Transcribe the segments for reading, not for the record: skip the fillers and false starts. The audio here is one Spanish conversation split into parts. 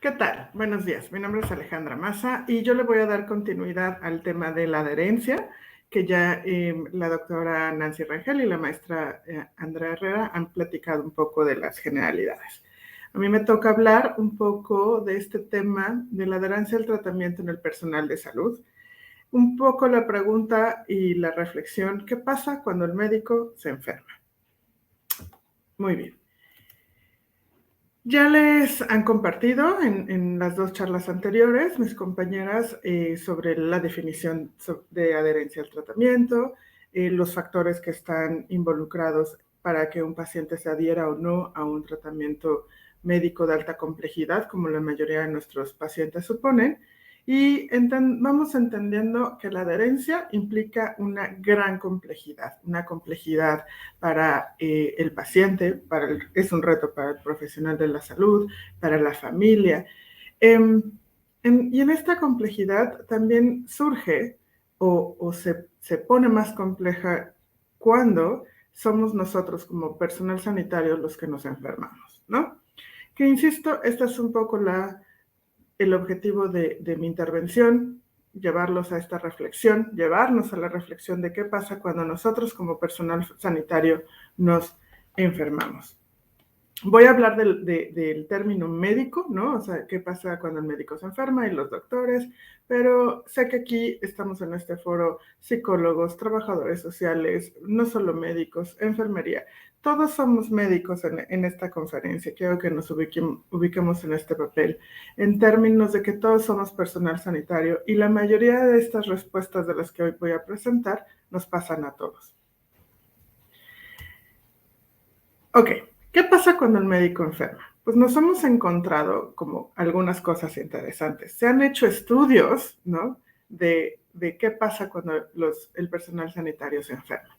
¿Qué tal? Buenos días. Mi nombre es Alejandra Maza y yo le voy a dar continuidad al tema de la adherencia, que ya la doctora Nancy Rangel y la maestra Andrea Herrera han platicado un poco de las generalidades. A mí me toca hablar un poco de este tema de la adherencia al tratamiento en el personal de salud. Un poco la pregunta y la reflexión, ¿qué pasa cuando el médico se enferma? Muy bien. Ya les han compartido en las dos charlas anteriores mis compañeras sobre la definición de adherencia al tratamiento, los factores que están involucrados para que un paciente se adhiera o no a un tratamiento médico de alta complejidad, como la mayoría de nuestros pacientes suponen, y vamos entendiendo que la adherencia implica una gran complejidad, una complejidad para el paciente, es un reto para el profesional de la salud, para la familia. Y en esta complejidad también surge o se pone más compleja cuando somos nosotros como personal sanitario los que nos enfermamos, ¿no? Que insisto, este es un poco el objetivo de mi intervención, llevarlos a esta reflexión, llevarnos a la reflexión de qué pasa cuando nosotros como personal sanitario nos enfermamos. Voy a hablar del término médico, ¿no? O sea, qué pasa cuando el médico se enferma y los doctores, pero sé que aquí estamos en este foro psicólogos, trabajadores sociales, no solo médicos, enfermería. Todos somos médicos en esta conferencia. Quiero que nos ubiquemos en este papel, en términos de que todos somos personal sanitario y la mayoría de estas respuestas de las que hoy voy a presentar nos pasan a todos. Ok, ¿qué pasa cuando el médico enferma? Pues nos hemos encontrado como algunas cosas interesantes. Se han hecho estudios, ¿no? De qué pasa cuando el personal sanitario se enferma.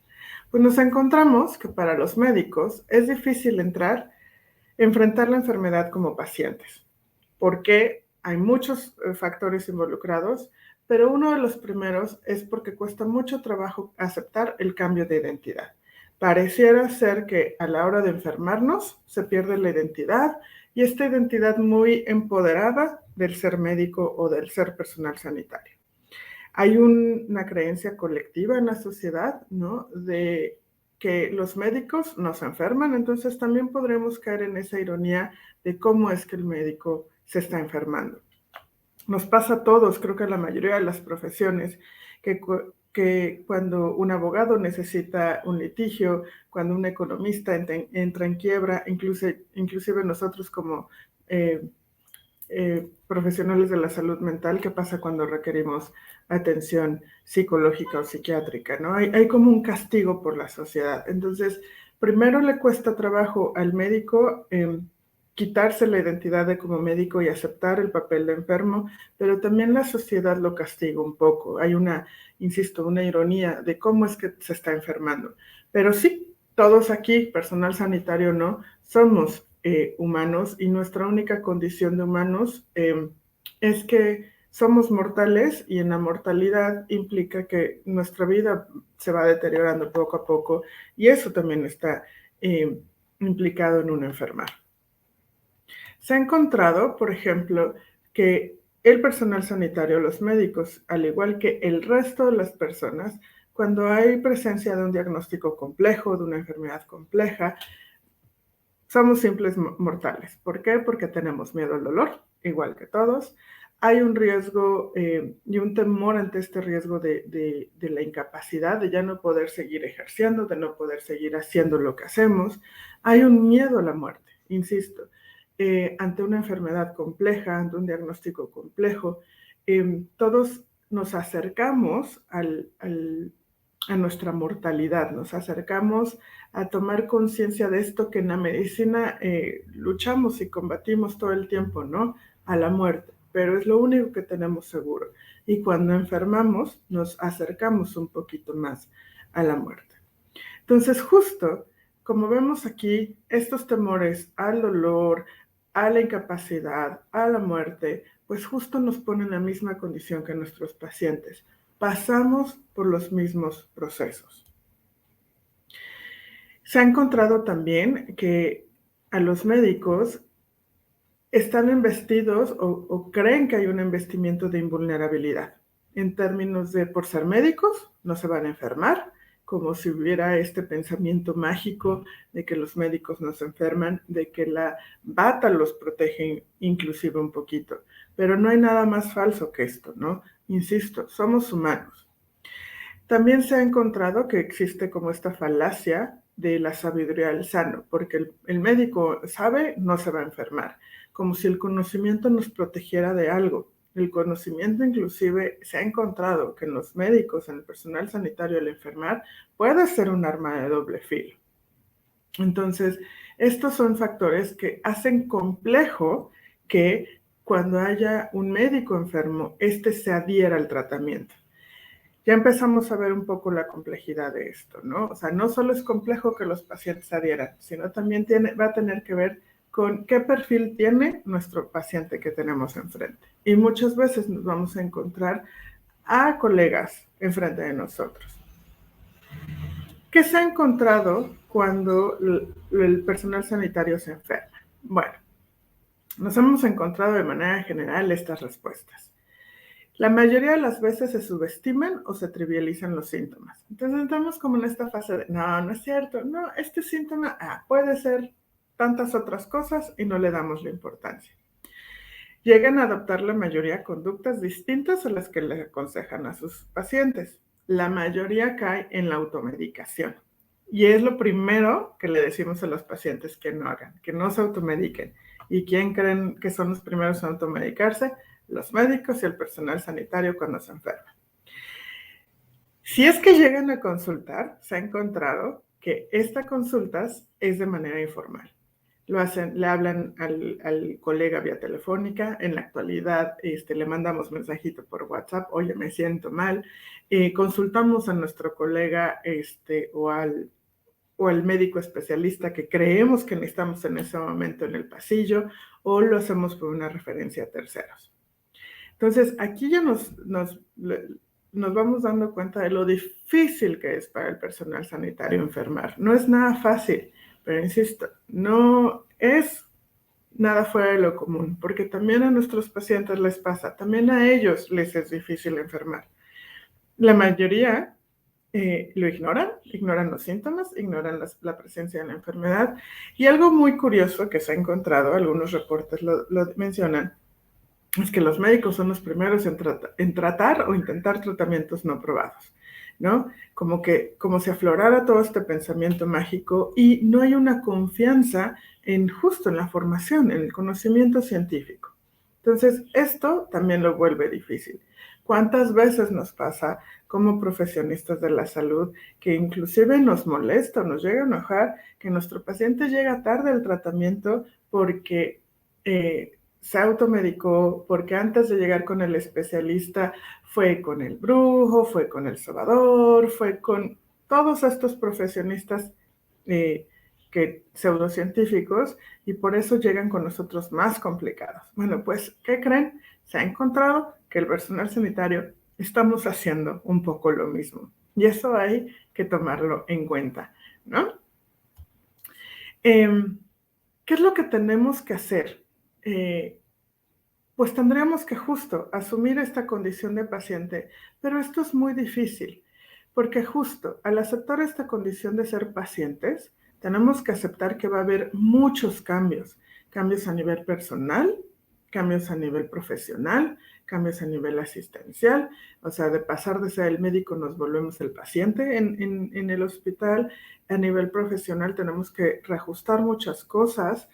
Pues nos encontramos que para los médicos es difícil enfrentar la enfermedad como pacientes, porque hay muchos factores involucrados, pero uno de los primeros es porque cuesta mucho trabajo aceptar el cambio de identidad. Pareciera ser que a la hora de enfermarnos se pierde la identidad y esta identidad muy empoderada del ser médico o del ser personal sanitario. Hay una creencia colectiva en la sociedad, ¿no? De que los médicos nos enferman, entonces también podremos caer en esa ironía de cómo es que el médico se está enfermando. Nos pasa a todos, creo que a la mayoría de las profesiones, que cuando un abogado necesita un litigio, cuando un economista entra en quiebra, inclusive nosotros como profesionales de la salud mental, qué pasa cuando requerimos atención psicológica o psiquiátrica, ¿no? Hay como un castigo por la sociedad. Entonces, primero le cuesta trabajo al médico quitarse la identidad de como médico y aceptar el papel de enfermo, pero también la sociedad lo castiga un poco. Hay insisto, una ironía de cómo es que se está enfermando. Pero sí, todos aquí, personal sanitario no, somos humanos y nuestra única condición de humanos es que somos mortales y en la mortalidad implica que nuestra vida se va deteriorando poco a poco y eso también está implicado en una enfermedad. Se ha encontrado, por ejemplo, que el personal sanitario, los médicos, al igual que el resto de las personas, cuando hay presencia de un diagnóstico complejo, de una enfermedad compleja, somos simples mortales. ¿Por qué? Porque tenemos miedo al dolor, igual que todos. Hay un riesgo y un temor ante este riesgo de la incapacidad, de ya no poder seguir ejerciendo, de no poder seguir haciendo lo que hacemos. Hay un miedo a la muerte, insisto, ante una enfermedad compleja, ante un diagnóstico complejo. Todos nos acercamos a nuestra mortalidad, nos acercamos a tomar conciencia de esto que en la medicina luchamos y combatimos todo el tiempo, ¿no? A la muerte, pero es lo único que tenemos seguro. Y cuando enfermamos, nos acercamos un poquito más a la muerte. Entonces, justo como vemos aquí, estos temores al dolor, a la incapacidad, a la muerte, pues justo nos ponen en la misma condición que nuestros pacientes. Pasamos por los mismos procesos. Se ha encontrado también que a los médicos están investidos o creen que hay un investimiento de invulnerabilidad, en términos de por ser médicos no se van a enfermar, como si hubiera este pensamiento mágico de que los médicos no se enferman, de que la bata los protege inclusive un poquito. Pero no hay nada más falso que esto, ¿no? Insisto, somos humanos. También se ha encontrado que existe como esta falacia de la sabiduría del sano, porque el médico sabe, no se va a enfermar, como si el conocimiento nos protegiera de algo. El conocimiento inclusive se ha encontrado que en los médicos, en el personal sanitario, el enfermar puede ser un arma de doble filo. Entonces, estos son factores que hacen complejo que cuando haya un médico enfermo, este se adhiera al tratamiento. Ya empezamos a ver un poco la complejidad de esto, ¿no? O sea, no solo es complejo que los pacientes adhieran, sino también va a tener que ver con qué perfil tiene nuestro paciente que tenemos enfrente. Y muchas veces nos vamos a encontrar a colegas enfrente de nosotros. ¿Qué se ha encontrado cuando el personal sanitario se enferma? Bueno, nos hemos encontrado de manera general estas respuestas. La mayoría de las veces se subestiman o se trivializan los síntomas. Entonces entramos como en esta fase de, no, no es cierto, no, este síntoma puede ser tantas otras cosas y no le damos la importancia. Llegan a adoptar la mayoría conductas distintas a las que le aconsejan a sus pacientes. La mayoría cae en la automedicación. Y es lo primero que le decimos a los pacientes que no hagan, que no se automediquen. ¿Y quién creen que son los primeros en automedicarse? Los médicos y el personal sanitario cuando se enferman. Si es que llegan a consultar, se ha encontrado que esta consulta es de manera informal. Lo hacen, le hablan al colega vía telefónica. En la actualidad le mandamos mensajito por WhatsApp, oye, me siento mal. Consultamos a nuestro colega o al médico especialista que creemos que necesitamos en ese momento en el pasillo, o lo hacemos por una referencia a terceros. Entonces, aquí ya nos vamos dando cuenta de lo difícil que es para el personal sanitario enfermar. No es nada fácil, pero insisto, no es nada fuera de lo común, porque también a nuestros pacientes les pasa, también a ellos les es difícil enfermar. La mayoría lo ignoran los síntomas, ignoran la presencia de la enfermedad. Y algo muy curioso que se ha encontrado, algunos reportes lo mencionan, es que los médicos son los primeros en tratar o intentar tratamientos no probados, ¿no? Como si aflorara todo este pensamiento mágico y no hay una confianza justo en la formación, en el conocimiento científico. Entonces, esto también lo vuelve difícil. ¿Cuántas veces nos pasa como profesionistas de la salud que inclusive nos molesta, nos llega a enojar que nuestro paciente llega tarde al tratamiento porque se automedicó, porque antes de llegar con el especialista fue con el brujo, fue con el sobador, fue con todos estos profesionistas pseudocientíficos, y por eso llegan con nosotros más complicados? Bueno, pues, ¿qué creen? Se ha encontrado que el personal sanitario estamos haciendo un poco lo mismo. Y eso hay que tomarlo en cuenta, ¿no? ¿Qué es lo que tenemos que hacer? Pues tendríamos que justo asumir esta condición de paciente, pero esto es muy difícil, porque justo al aceptar esta condición de ser pacientes, tenemos que aceptar que va a haber muchos cambios a nivel personal, cambios a nivel profesional, cambios a nivel asistencial, o sea, de pasar de ser el médico nos volvemos el paciente en el hospital. A nivel profesional tenemos que reajustar muchas cosas.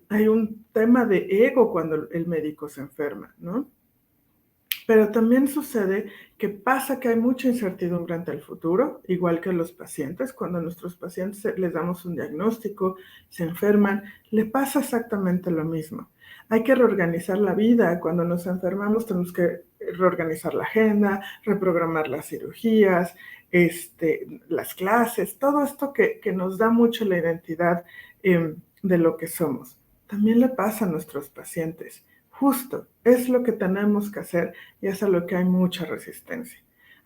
Hay un tema de ego cuando el médico se enferma, ¿no? Pero también sucede que pasa que hay mucha incertidumbre ante el futuro, igual que los pacientes. Cuando a nuestros pacientes les damos un diagnóstico, se enferman, le pasa exactamente lo mismo. Hay que reorganizar la vida. Cuando nos enfermamos tenemos que reorganizar la agenda, reprogramar las cirugías, las clases, todo esto que nos da mucho la identidad de lo que somos. También le pasa a nuestros pacientes. Justo, es lo que tenemos que hacer y es a lo que hay mucha resistencia.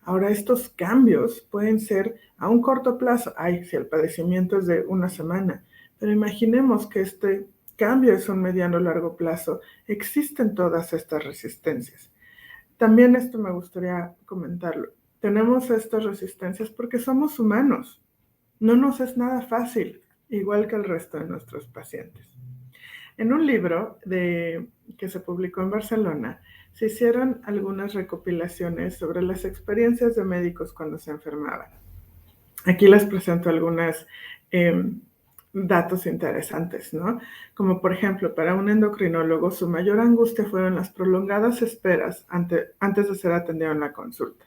Ahora, estos cambios pueden ser a un corto plazo. Si el padecimiento es de una semana, pero imaginemos que cambio es un mediano o largo plazo, existen todas estas resistencias. También esto me gustaría comentarlo. Tenemos estas resistencias porque somos humanos. No nos es nada fácil, igual que el resto de nuestros pacientes. En un libro que se publicó en Barcelona, se hicieron algunas recopilaciones sobre las experiencias de médicos cuando se enfermaban. Aquí les presento algunos datos interesantes, ¿no? Como por ejemplo, para un endocrinólogo, su mayor angustia fueron las prolongadas esperas antes de ser atendido en la consulta.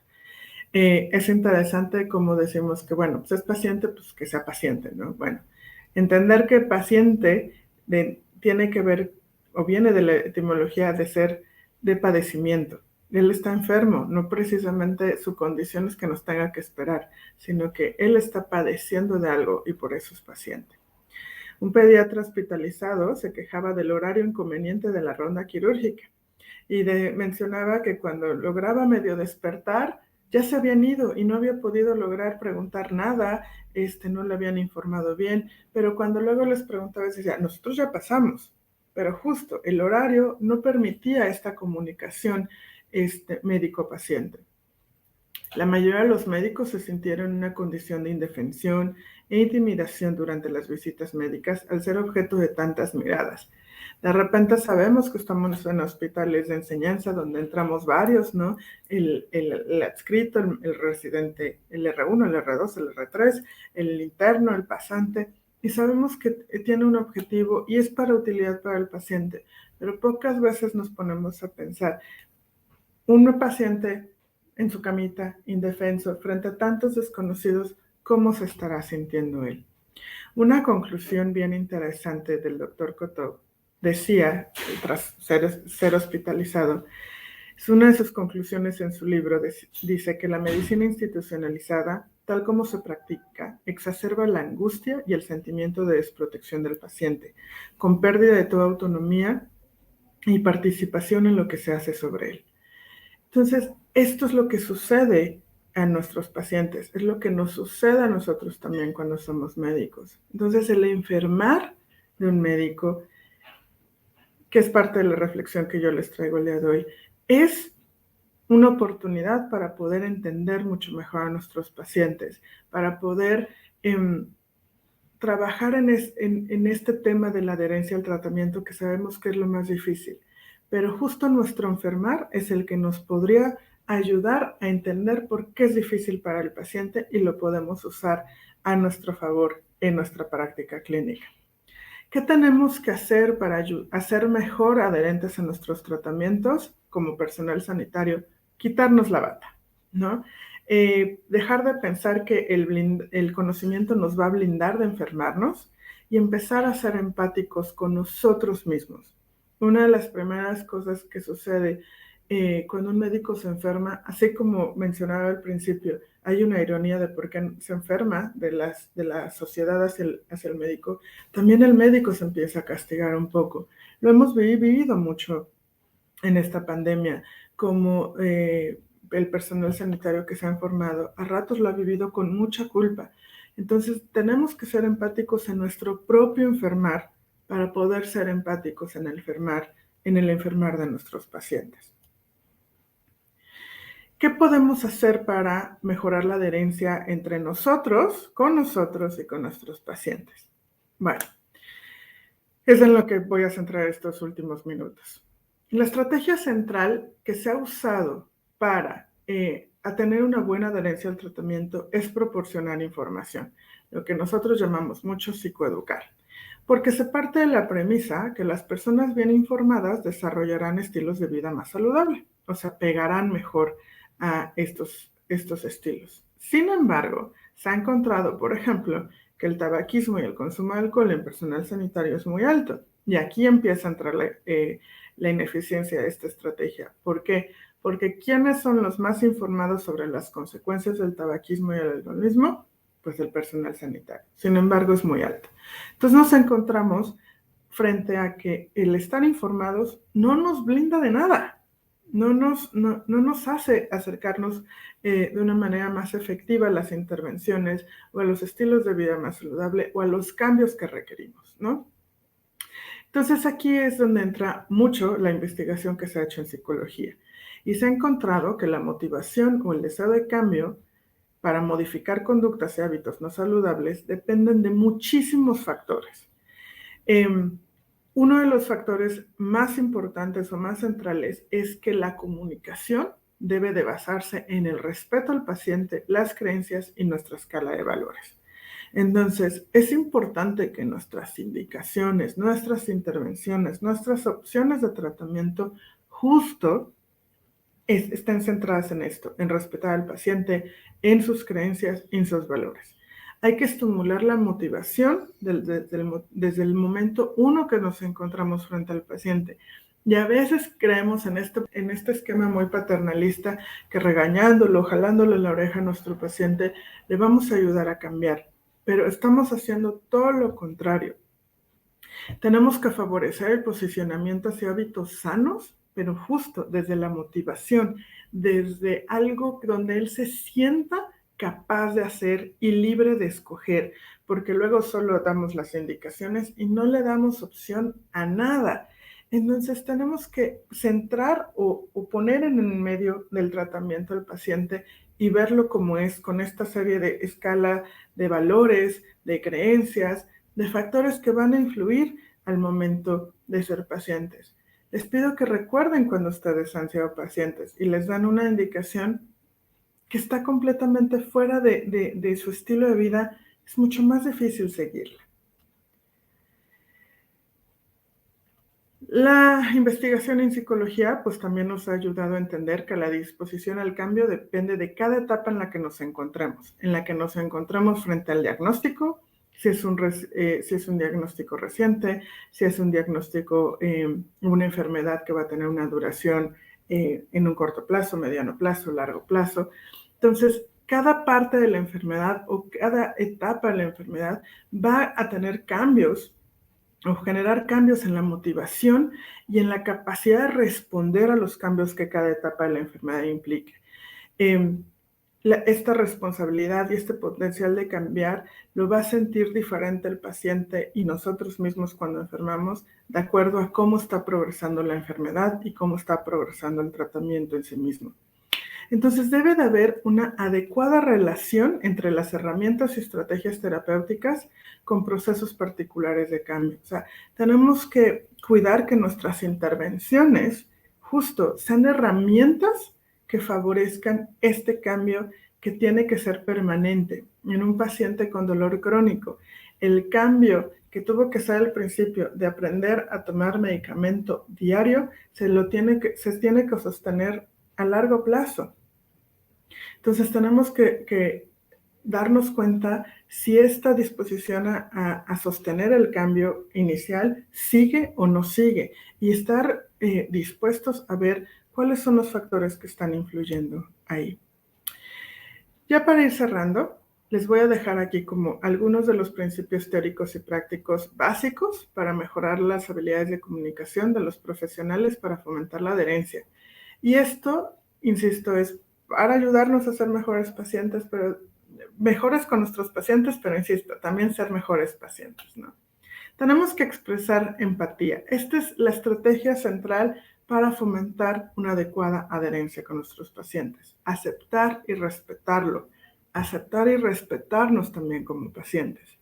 Es interesante como decimos que, bueno, pues es paciente, pues que sea paciente, ¿no? Bueno, entender que paciente tiene que ver o viene de la etimología de ser de padecimiento. Él está enfermo, no precisamente su condición es que nos tenga que esperar, sino que él está padeciendo de algo y por eso es paciente. Un pediatra hospitalizado se quejaba del horario inconveniente de la ronda quirúrgica y mencionaba que cuando lograba medio despertar, ya se habían ido y no había podido lograr preguntar nada, no le habían informado bien, pero cuando luego les preguntaba, decía, nosotros ya pasamos, pero justo el horario no permitía esta comunicación médico-paciente. La mayoría de los médicos se sintieron en una condición de indefensión e intimidación durante las visitas médicas al ser objeto de tantas miradas. De repente sabemos que estamos en hospitales de enseñanza donde entramos varios, ¿no? El adscrito, el residente, el R1, el R2, el R3, el interno, el pasante, y sabemos que tiene un objetivo y es para utilidad para el paciente, pero pocas veces nos ponemos a pensar, un paciente en su camita, indefenso, frente a tantos desconocidos, ¿cómo se estará sintiendo él? Una conclusión bien interesante del doctor Cotto decía, tras ser hospitalizado, es una de sus conclusiones en su libro, dice que la medicina institucionalizada, tal como se practica, exacerba la angustia y el sentimiento de desprotección del paciente, con pérdida de toda autonomía y participación en lo que se hace sobre él. Entonces, esto es lo que sucede a nuestros pacientes, es lo que nos sucede a nosotros también cuando somos médicos. Entonces, el enfermar de un médico, que es parte de la reflexión que yo les traigo el día de hoy, es una oportunidad para poder entender mucho mejor a nuestros pacientes, para poder trabajar en este tema de la adherencia al tratamiento, que sabemos que es lo más difícil. Pero justo nuestro enfermar es el que nos podría ayudar a entender por qué es difícil para el paciente y lo podemos usar a nuestro favor en nuestra práctica clínica. ¿Qué tenemos que hacer para hacer mejor adherentes a nuestros tratamientos como personal sanitario? Quitarnos la bata, ¿no? Dejar de pensar que el conocimiento nos va a blindar de enfermarnos y empezar a ser empáticos con nosotros mismos. Una de las primeras cosas que sucede cuando un médico se enferma, así como mencionaba al principio, hay una ironía de por qué se enferma de la sociedad hacia el médico, también el médico se empieza a castigar un poco. Lo hemos vivido mucho en esta pandemia, como el personal sanitario que se ha formado, a ratos lo ha vivido con mucha culpa. Entonces, tenemos que ser empáticos en nuestro propio enfermar para poder ser empáticos en el enfermar de nuestros pacientes. ¿Qué podemos hacer para mejorar la adherencia entre nosotros, con nosotros y con nuestros pacientes? Bueno, es en lo que voy a centrar estos últimos minutos. La estrategia central que se ha usado para tener una buena adherencia al tratamiento es proporcionar información, lo que nosotros llamamos mucho psicoeducar, porque se parte de la premisa que las personas bien informadas desarrollarán estilos de vida más saludables, o sea, pegarán mejor a estos estilos. Sin embargo, se ha encontrado, por ejemplo, que el tabaquismo y el consumo de alcohol en personal sanitario es muy alto. Y aquí empieza a entrar la ineficiencia de esta estrategia. ¿Por qué? Porque ¿quiénes son los más informados sobre las consecuencias del tabaquismo y el alcoholismo? Pues el personal sanitario. Sin embargo, es muy alto. Entonces nos encontramos frente a que el estar informados no nos blinda de nada. No nos hace acercarnos de una manera más efectiva a las intervenciones o a los estilos de vida más saludable o a los cambios que requerimos, ¿no? Entonces aquí es donde entra mucho la investigación que se ha hecho en psicología. Y se ha encontrado que la motivación o el deseo de cambio para modificar conductas y hábitos no saludables dependen de muchísimos factores. Uno de los factores más importantes o más centrales es que la comunicación debe de basarse en el respeto al paciente, las creencias y nuestra escala de valores. Entonces, es importante que nuestras indicaciones, nuestras intervenciones, nuestras opciones de tratamiento justo estén centradas en esto, en respetar al paciente, en sus creencias, en sus valores. Hay que estimular la motivación desde el momento uno que nos encontramos frente al paciente. Y a veces creemos en este esquema muy paternalista que regañándolo, jalándole la oreja a nuestro paciente, le vamos a ayudar a cambiar. Pero estamos haciendo todo lo contrario. Tenemos que favorecer el posicionamiento hacia hábitos sanos, pero justo desde la motivación, desde algo donde él se sienta capaz de hacer y libre de escoger, porque luego solo damos las indicaciones y no le damos opción a nada. Entonces tenemos que centrar o poner en el medio del tratamiento al paciente y verlo como es, con esta serie de escala de valores, de creencias, de factores que van a influir al momento de ser pacientes. Les pido que recuerden cuando ustedes han sido pacientes y les dan una indicación que está completamente fuera de su estilo de vida, es mucho más difícil seguirla. La investigación en psicología pues también nos ha ayudado a entender que la disposición al cambio depende de cada etapa en la que nos encontremos, frente al diagnóstico, si es un diagnóstico reciente, si es un diagnóstico, una enfermedad que va a tener una duración en un corto plazo, mediano plazo, largo plazo. Entonces, cada parte de la enfermedad o cada etapa de la enfermedad va a tener cambios o generar cambios en la motivación y en la capacidad de responder a los cambios que cada etapa de la enfermedad implique. Esta responsabilidad y este potencial de cambiar lo va a sentir diferente el paciente y nosotros mismos cuando enfermamos, de acuerdo a cómo está progresando la enfermedad y cómo está progresando el tratamiento en sí mismo. Entonces debe de haber una adecuada relación entre las herramientas y estrategias terapéuticas con procesos particulares de cambio. O sea, tenemos que cuidar que nuestras intervenciones justo sean herramientas que favorezcan este cambio que tiene que ser permanente en un paciente con dolor crónico. El cambio que tuvo que ser al principio de aprender a tomar medicamento diario se tiene que sostener a largo plazo. Entonces tenemos que darnos cuenta si esta disposición a sostener el cambio inicial sigue o no sigue y estar dispuestos a ver cuáles son los factores que están influyendo ahí. Ya para ir cerrando, les voy a dejar aquí como algunos de los principios teóricos y prácticos básicos para mejorar las habilidades de comunicación de los profesionales para fomentar la adherencia. Y esto, insisto, es para ayudarnos a ser mejores pacientes, pero mejores con nuestros pacientes, pero insisto, también ser mejores pacientes, ¿no? Tenemos que expresar empatía. Esta es la estrategia central para fomentar una adecuada adherencia con nuestros pacientes. Aceptar y respetarlo. Aceptar y respetarnos también como pacientes.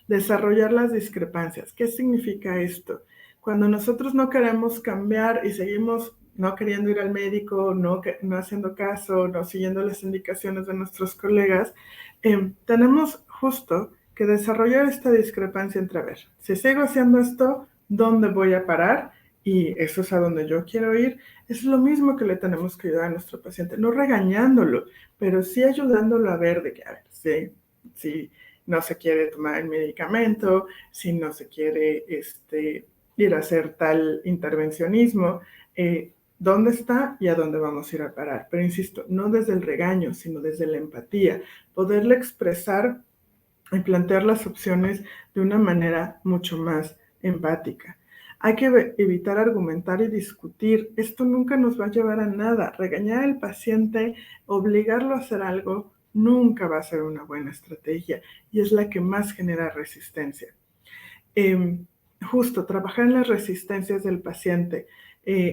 Desarrollar las discrepancias. ¿Qué significa esto? Cuando nosotros no queremos cambiar y seguimos no queriendo ir al médico, no haciendo caso, no siguiendo las indicaciones de nuestros colegas, tenemos justo que desarrollar esta discrepancia entre, a ver, si sigo haciendo esto, ¿dónde voy a parar? Y eso es a donde yo quiero ir. Es lo mismo que le tenemos que ayudar a nuestro paciente, no regañándolo, pero sí ayudándolo a ver de que, a ver, si no se quiere tomar el medicamento, si no se quiere ir a hacer tal intervencionismo, dónde está y a dónde vamos a ir a parar. Pero insisto, no desde el regaño, sino desde la empatía, poderle expresar y plantear las opciones de una manera mucho más empática. Hay que evitar argumentar y discutir. Esto nunca nos va a llevar a nada. Regañar al paciente, obligarlo a hacer algo, nunca va a ser una buena estrategia y es la que más genera resistencia. justo trabajar en las resistencias del paciente.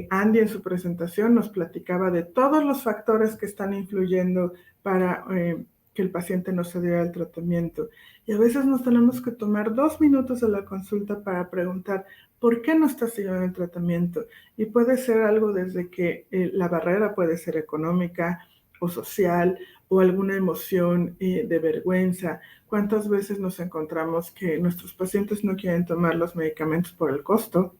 Andy en su presentación nos platicaba de todos los factores que están influyendo para que el paciente no se diera el tratamiento. Y a veces nos tenemos que tomar 2 minutos de la consulta para preguntar por qué no está siguiendo el tratamiento. Y puede ser algo desde que la barrera puede ser económica o social o alguna emoción de vergüenza. ¿Cuántas veces nos encontramos que nuestros pacientes no quieren tomar los medicamentos por el costo?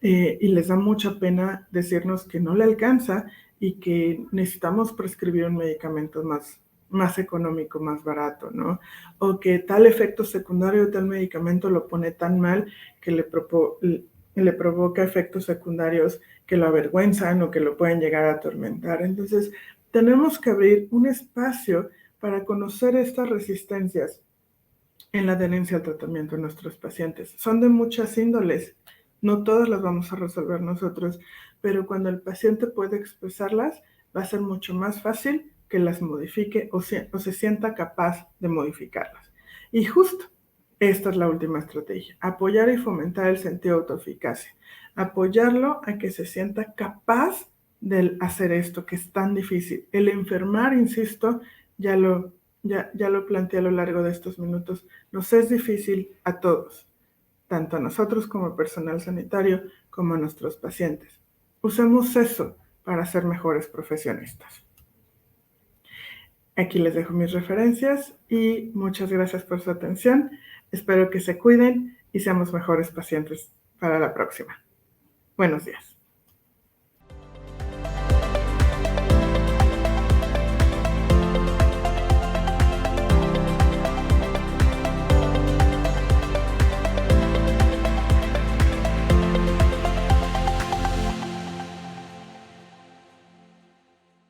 Y les da mucha pena decirnos que no le alcanza y que necesitamos prescribir un medicamento más económico, más barato, ¿no? O que tal efecto secundario de tal medicamento lo pone tan mal que le provoca efectos secundarios que lo avergüenzan o que lo pueden llegar a atormentar. Entonces, tenemos que abrir un espacio para conocer estas resistencias en la adherencia al tratamiento de nuestros pacientes. Son de muchas índoles, no todas las vamos a resolver nosotros, pero cuando el paciente puede expresarlas, va a ser mucho más fácil que las modifique o se sienta capaz de modificarlas. Y justo esta es la última estrategia, apoyar y fomentar el sentido de autoeficacia, apoyarlo a que se sienta capaz de hacer esto que es tan difícil. El enfermar, insisto, ya lo planteé a lo largo de estos minutos, nos es difícil a todos, tanto a nosotros como personal sanitario, como a nuestros pacientes. Usemos eso para ser mejores profesionistas. Aquí les dejo mis referencias y muchas gracias por su atención. Espero que se cuiden y seamos mejores pacientes para la próxima. Buenos días.